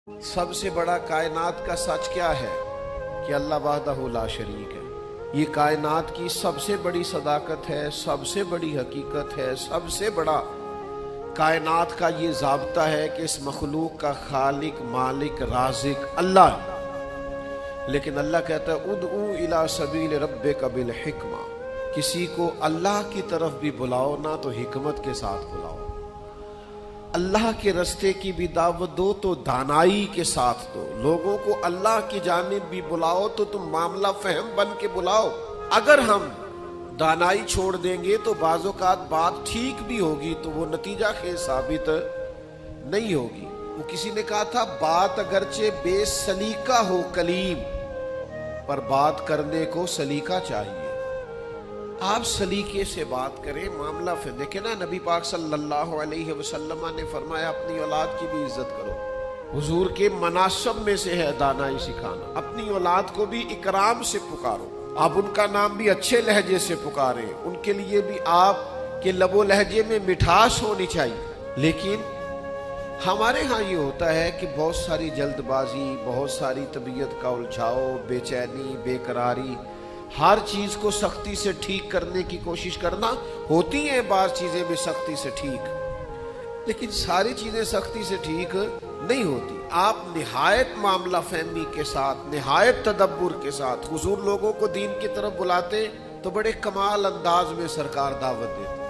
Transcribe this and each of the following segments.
सबसे बड़ा कायनात का सच क्या है कि अल्लाह वहदहू ला शरीक है। ये कायनात की सबसे बड़ी सदाकत है, सबसे बड़ी हकीकत है, सबसे बड़ा कायनात का ये ज़ाब्ता है कि इस मखलूक का खालिक मालिक राज़िक अल्लाह है। लेकिन अल्लाह कहता है उदऊ इला सबील रब्बिका बिल हिकमा, किसी को अल्लाह की तरफ भी बुलाओ ना तो हिकमत के साथ बुलाओ। अल्लाह के रास्ते की भी दावत दो तो दानाई के साथ दो। लोगों को अल्लाह की जानिब भी बुलाओ तो तुम मामला फहम बन के बुलाओ। अगर हम दानाई छोड़ देंगे तो बाज़-औक़ात बात ठीक भी होगी तो वो नतीजा खेज साबित नहीं होगी। वो किसी ने कहा था बात अगरचे बेसलीका हो कलीम, पर बात करने को सलीका चाहिए। आप सलीके से बात करें, मामला फिर देखे ना। नबी पाक सल्लल्लाहु अलैहि वसल्लम ने फरमाया अपनी औलाद की भी इज्जत करो। हुजूर के मनासब में से है दानाई सिखाना। अपनी औलाद को भी इकराम से पुकारो, आप उनका नाम भी अच्छे लहजे से पुकारें, उनके लिए भी आप के लबो लहजे में मिठास होनी चाहिए। लेकिन हमारे यहाँ ये होता है कि बहुत सारी जल्दबाजी, बहुत सारी तबीयत का उलझाओ, बेचैनी, बेकरारी, हर चीज को सख्ती से ठीक करने की कोशिश करना। होती हैं बात चीजें भी सख्ती से ठीक, लेकिन सारी चीजें सख्ती से ठीक नहीं होती। आप निहायत मामला फहमी के साथ, निहायत तदब्बुर के साथ हुजूर लोगों को दीन की तरफ बुलाते तो बड़े कमाल अंदाज में सरकार दावत देते,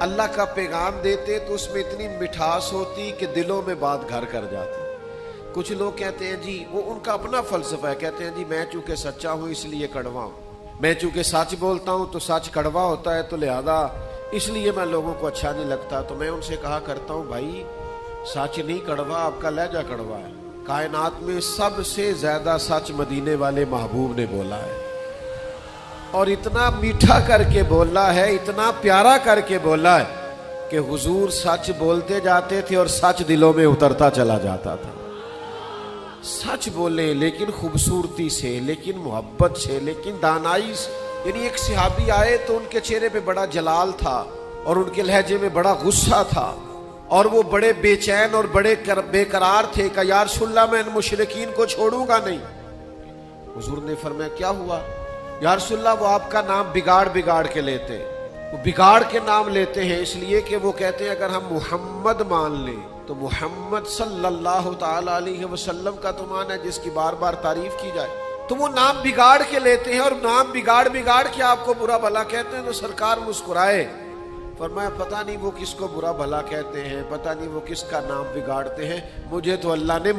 अल्लाह का पैगाम देते तो उसमें इतनी मिठास होती कि दिलों में बात घर कर जाती। कुछ लोग कहते हैं जी, वो उनका अपना फलसफा है, कहते हैं जी मैं चूंकि सच्चा हूं इसलिए कड़वा हूं, मैं चूंकि सच बोलता हूं तो सच कड़वा होता है, तो लिहाजा इसलिए मैं लोगों को अच्छा नहीं लगता। तो मैं उनसे कहा करता हूं भाई सच नहीं कड़वा, आपका लहजा कड़वा है। कायनात में सबसे ज्यादा सच मदीने वाले महबूब ने बोला है, और इतना मीठा करके बोला है, इतना प्यारा करके बोला है कि हुजूर सच बोलते जाते थे और सच दिलों में उतरता चला जाता था। सच बोले लेकिन खूबसूरती से, लेकिन मोहब्बत से, लेकिन दानाई से। यानी एक सहाबी आए तो उनके चेहरे पे बड़ा जलाल था और उनके लहजे में बड़ा गुस्सा था, और वो बड़े बेचैन और बड़े बेकरार थे कि या रसूलल्लाह मैं इन मुशरिकीन को छोड़ूंगा नहीं। हुजूर ने फरमाया क्या हुआ? या रसूलल्लाह वो आपका नाम बिगाड़ बिगाड़ के लेते, वो बिगाड़ के नाम लेते हैं इसलिए कि वो कहते हैं अगर हम मुहम्मद मान लें तो मुहम्मद सल्लल्लाहु ताला अलैहि वसल्लम का तो मान है जिसकी बार बार तारीफ की जाए, तो वो नाम बिगाड़ के लेते हैं और नाम बिगाड़ बिगाड़ के आपको बुरा भला कहते हैं। तो सरकार मुस्कुराए, फरमाया पता नहीं वो किसको बुरा भला कहते हैं, पता नहीं वो किसका नाम बिगाड़ते हैं, मुझे तो अल्लाह ने